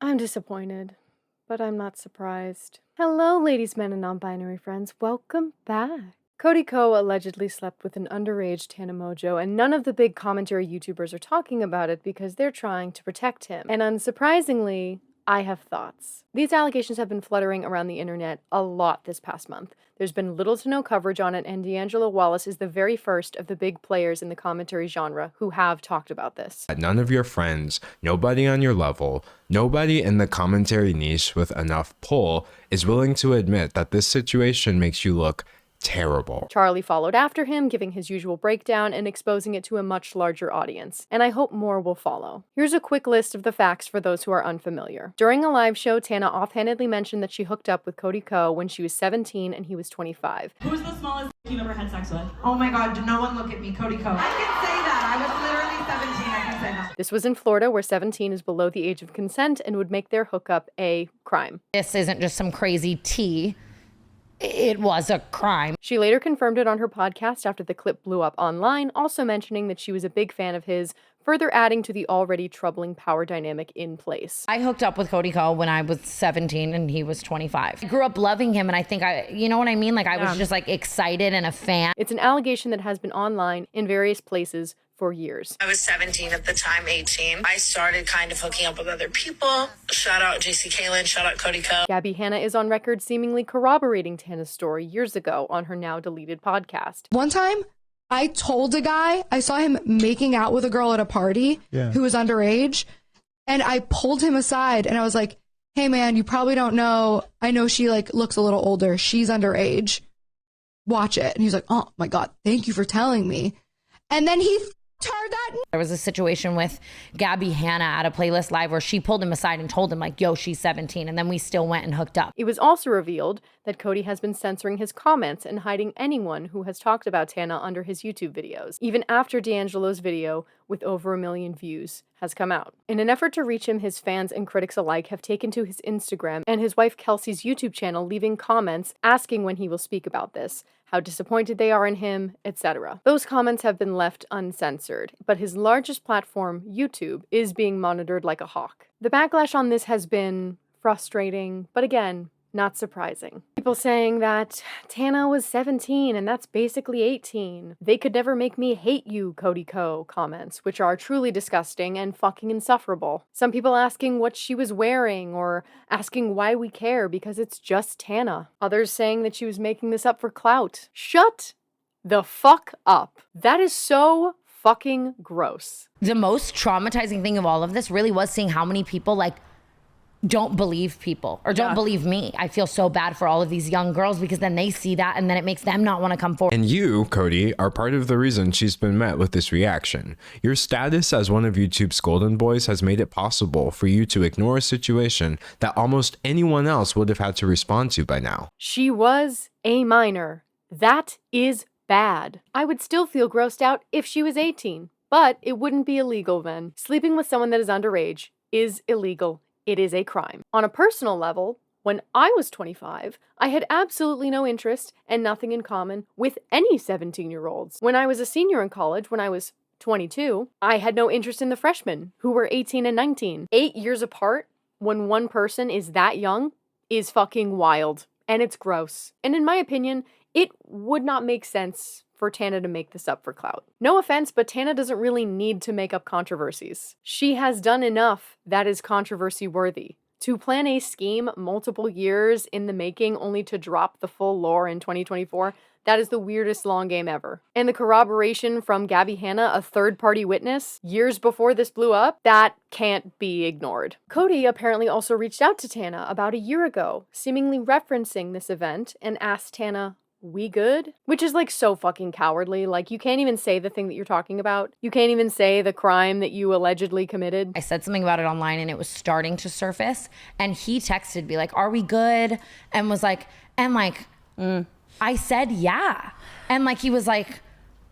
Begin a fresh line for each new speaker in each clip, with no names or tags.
I'm disappointed, but I'm not surprised. Hello, ladies, men, and non-binary friends. Welcome back. Cody Ko allegedly slept with an underage Tana Mojo, and none of the big commentary YouTubers are talking about it because they're trying to protect him. And unsurprisingly, I have thoughts. These allegations have been fluttering around the internet a lot this past month. There's been little to no coverage on it, and D'Angelo Wallace is the very first of the big players in the commentary genre who have talked about this.
None of your friends, nobody on your level, nobody in the commentary niche with enough pull is willing to admit that this situation makes you look terrible.
Charlie followed after him, giving his usual breakdown and exposing it to a much larger audience, and I hope more will follow. Here's a quick list of the facts for those who are unfamiliar. During a live show, Tana offhandedly mentioned that she hooked up with Cody Ko when she was 17 and he was 25.
Who's the smallest you've ever had sex with?
Oh my god, do no one look at me, Cody Ko. I can say that. I was literally 17, I can say that.
This was in Florida, where 17 is below the age of consent and would make their hookup a crime.
This isn't just some crazy tea. It was a crime.
She later confirmed it on her podcast after the clip blew up online, also mentioning that she was a big fan of his, further adding to the already troubling power dynamic in place.
I hooked up with Cody Ko when I was 17 and he was 25. I grew up loving him, and I think you know what I mean? Like, I was just like excited and a fan.
It's an allegation that has been online in various places for years.
I was 17 at the time, 18. I started kind of hooking up with other people. Shout out JC Kalen, shout out Cody Ko.
Gabby Hanna is on record seemingly corroborating Tana's story years ago on her now deleted podcast.
One time, I told a guy, I saw him making out with a girl at a party who was underage, and I pulled him aside and I was like, hey man, you probably don't know, I know she like looks a little older, she's underage, watch it. And he was like, oh my god, thank you for telling me. And then he heard that.
There was a situation with Gabby Hanna at a Playlist Live where she pulled him aside and told him like, yo, she's 17. And then we still went and hooked up.
It was also revealed that Cody has been censoring his comments and hiding anyone who has talked about Tana under his YouTube videos, even after D'Angelo's video with over 1 million views has come out. In an effort to reach him, his fans and critics alike have taken to his Instagram and his wife Kelsey's YouTube channel, leaving comments asking when he will speak about this, how disappointed they are in him, etc. Those comments have been left uncensored, but his largest platform, YouTube, is being monitored like a hawk. The backlash on this has been frustrating, but again, not surprising. People saying that Tana was 17 and that's basically 18. They could never make me hate you, Cody Ko comments, which are truly disgusting and fucking insufferable. Some people asking what she was wearing or asking why we care because it's just Tana. Others saying that she was making this up for clout. Shut the fuck up. That is so fucking gross.
The most traumatizing thing of all of this really was seeing how many people like don't believe people or don't believe me. I feel so bad for all of these young girls because then they see that and then it makes them not want to come forward.
And you, Cody, are part of the reason she's been met with this reaction. Your status as one of YouTube's golden boys has made it possible for you to ignore a situation that almost anyone else would have had to respond to by now.
She was a minor. That is bad. I would still feel grossed out if she was 18, but it wouldn't be illegal then. Sleeping with someone that is underage is illegal. It is a crime. On a personal level, when I was 25, I had absolutely no interest and nothing in common with any 17-year-olds. When I was a senior in college, when I was 22, I had no interest in the freshmen who were 18 and 19. 8 years apart, when one person is that young, is fucking wild. And it's gross. And in my opinion, it would not make sense for Tana to make this up for clout. No offense, but Tana doesn't really need to make up controversies. She has done enough that is controversy worthy. To plan a scheme multiple years in the making only to drop the full lore in 2024, that is the weirdest long game ever. And the corroboration from Gabby Hanna, a third-party witness, years before this blew up, that can't be ignored. Cody apparently also reached out to Tana about a year ago, seemingly referencing this event, and asked Tana, we good? Which is like so fucking cowardly. Like, you can't even say the thing that you're talking about. You can't even say the crime that you allegedly committed.
I said something about it online and it was starting to surface, and he texted me like, are we good? And was like, I said, yeah. And like, he was like,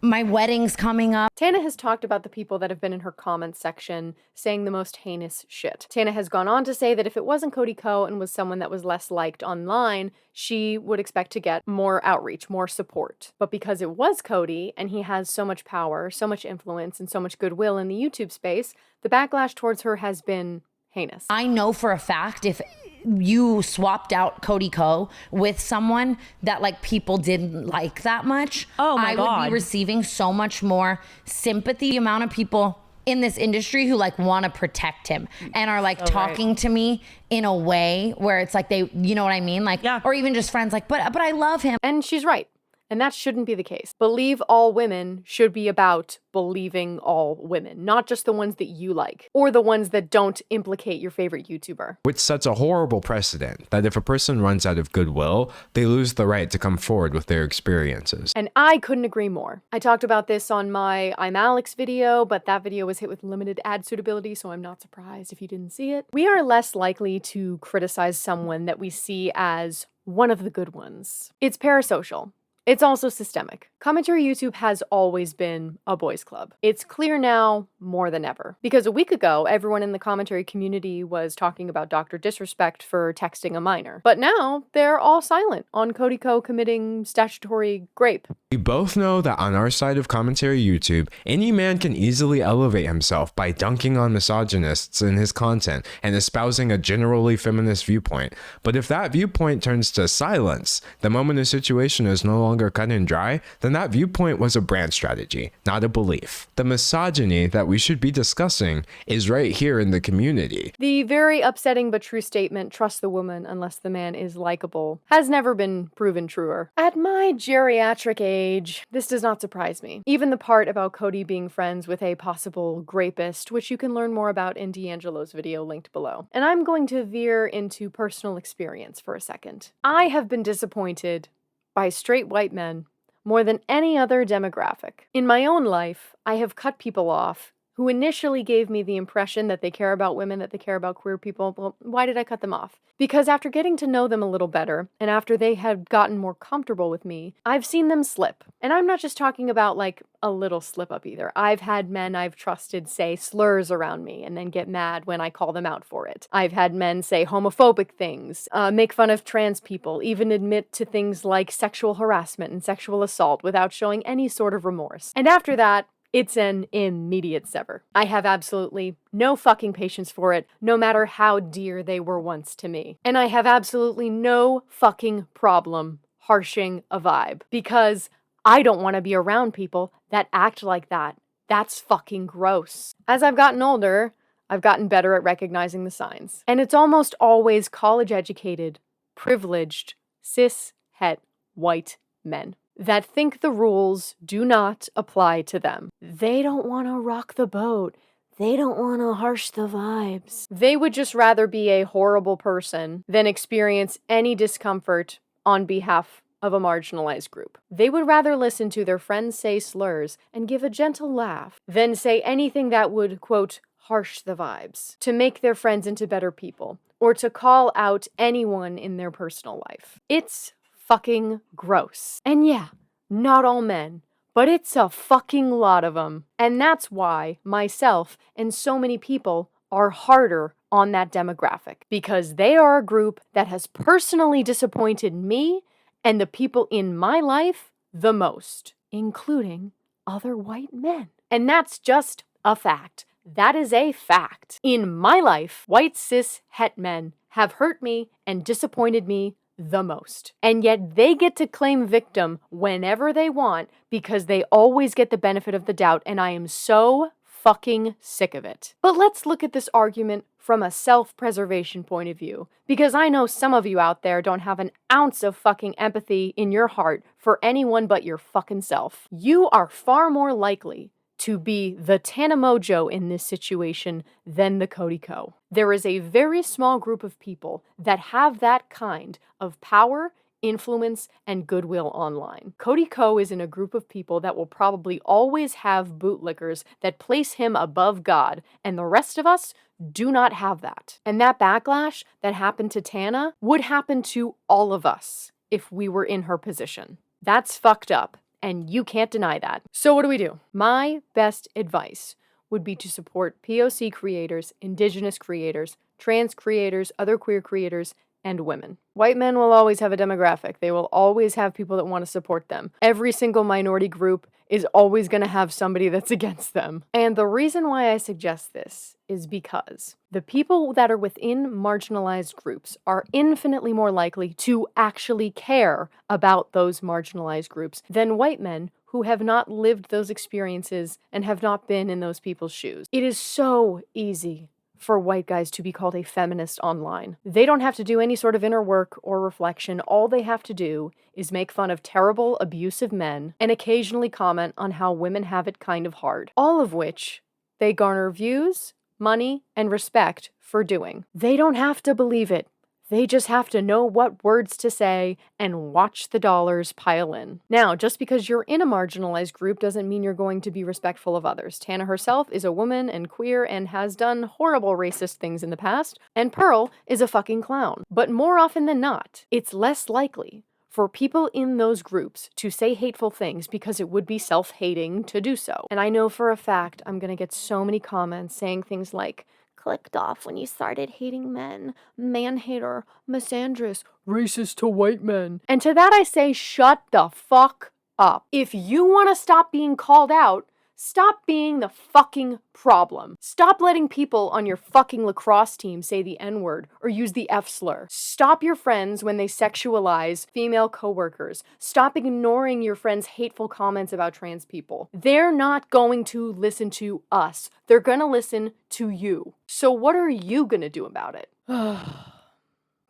my wedding's coming up.
Tana has talked about the people that have been in her comments section saying the most heinous shit. Tana has gone on to say that if it wasn't Cody Ko and was someone that was less liked online, she would expect to get more outreach, more support. But because it was Cody and he has so much power, so much influence, and so much goodwill in the YouTube space, the backlash towards her has been heinous.
I know for a fact if you swapped out Cody Co with someone that like people didn't like that much,
Oh my
I
God.
would be receiving so much more sympathy. The amount of people in this industry who like want to protect him and are like talking to me in a way where it's like they, you know what I mean? Like,
Yeah.
or even just friends like, but I love him.
And she's right. And that shouldn't be the case. Believe all women should be about believing all women, not just the ones that you like or the ones that don't implicate your favorite YouTuber.
Which sets a horrible precedent that if a person runs out of goodwill, they lose the right to come forward with their experiences.
And I couldn't agree more. I talked about this on my I'm Alex video, but that video was hit with limited ad suitability, so I'm not surprised if you didn't see it. We are less likely to criticize someone that we see as one of the good ones. It's parasocial. It's also systemic. Commentary YouTube has always been a boys' club. It's clear now more than ever. Because a week ago, everyone in the commentary community was talking about Dr. Disrespect for texting a minor. But now, they're all silent on Cody Co committing statutory grape.
We both know that on our side of commentary YouTube, any man can easily elevate himself by dunking on misogynists in his content and espousing a generally feminist viewpoint. But if that viewpoint turns to silence, the moment a situation is no longer cut and dry, then that viewpoint was a brand strategy, not a belief. The misogyny that we should be discussing is right here in the community.
The very upsetting but true statement, trust the woman unless the man is likable, has never been proven truer. At my geriatric age, this does not surprise me. Even the part about Cody being friends with a possible grapist, which you can learn more about in D'Angelo's video linked below. And I'm going to veer into personal experience for a second. I have been disappointed by straight white men more than any other demographic. In my own life, I have cut people off who initially gave me the impression that they care about women, that they care about queer people. Well, why did I cut them off? Because after getting to know them a little better, and after they had gotten more comfortable with me, I've seen them slip. And I'm not just talking about like a little slip up either. I've had men I've trusted say slurs around me and then get mad when I call them out for it. I've had men say homophobic things, make fun of trans people, even admit to things like sexual harassment and sexual assault without showing any sort of remorse. And after that, it's an immediate sever. I have absolutely no fucking patience for it, no matter how dear they were once to me. And I have absolutely no fucking problem harshing a vibe, because I don't want to be around people that act like that. That's fucking gross. As I've gotten older, I've gotten better at recognizing the signs. And it's almost always college-educated, privileged, cis-het white men that think the rules do not apply to them. They don't want to rock the boat. They don't want to harsh the vibes. They would just rather be a horrible person than experience any discomfort on behalf of a marginalized group. They would rather listen to their friends say slurs and give a gentle laugh than say anything that would, quote, harsh the vibes, to make their friends into better people, or to call out anyone in their personal life. It's fucking gross. And yeah, not all men, but it's a fucking lot of them. And that's why myself and so many people are harder on that demographic, because they are a group that has personally disappointed me and the people in my life the most, including other white men. And that's just a fact. That is a fact. In my life, white cis het men have hurt me and disappointed me the most. And yet they get to claim victim whenever they want because they always get the benefit of the doubt, and I am so fucking sick of it. But let's look at this argument from a self-preservation point of view, because I know some of you out there don't have an ounce of fucking empathy in your heart for anyone but your fucking self. You are far more likely to be the Tana Mojo in this situation than the Cody Co. There is a very small group of people that have that kind of power, influence, and goodwill online. Cody Co is in a group of people that will probably always have bootlickers that place him above God, and the rest of us do not have that. And that backlash that happened to Tana would happen to all of us if we were in her position. That's fucked up. And you can't deny that. So what do we do? My best advice would be to support POC creators, Indigenous creators, trans creators, other queer creators, and women. White men will always have a demographic. They will always have people that want to support them. Every single minority group is always going to have somebody that's against them. And the reason why I suggest this is because the people that are within marginalized groups are infinitely more likely to actually care about those marginalized groups than white men who have not lived those experiences and have not been in those people's shoes. It is so easy for white guys to be called a feminist online. They don't have to do any sort of inner work or reflection. All they have to do is make fun of terrible, abusive men and occasionally comment on how women have it kind of hard. All of which they garner views, money, and respect for doing. They don't have to believe it. They just have to know what words to say and watch the dollars pile in. Now, just because you're in a marginalized group doesn't mean you're going to be respectful of others. Tana herself is a woman and queer and has done horrible racist things in the past, and Pearl is a fucking clown. But more often than not, it's less likely for people in those groups to say hateful things because it would be self-hating to do so. And I know for a fact I'm gonna get so many comments saying things like, clicked off when you started hating men, man-hater, misandrous, racist to white men. And to that I say, shut the fuck up. If you want to stop being called out, stop being the fucking problem. Stop letting people on your fucking lacrosse team say the N-word or use the F-slur. Stop your friends when they sexualize female coworkers. Stop ignoring your friends' hateful comments about trans people. They're not going to listen to us. They're gonna listen to you. So what are you gonna do about it?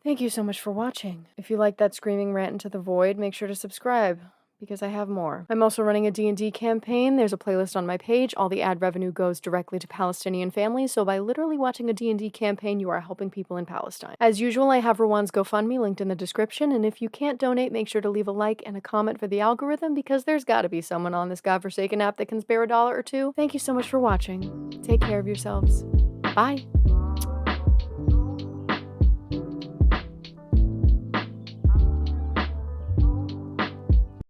Thank you so much for watching. If you like that screaming rant into the void, make sure to subscribe, because I have more. I'm also running a D&D campaign. There's a playlist on my page. All the ad revenue goes directly to Palestinian families, so by literally watching a D&D campaign, you are helping people in Palestine. As usual, I have Rwan's GoFundMe linked in the description, and if you can't donate, make sure to leave a like and a comment for the algorithm, because there's gotta be someone on this godforsaken app that can spare $1 or $2. Thank you so much for watching. Take care of yourselves. Bye.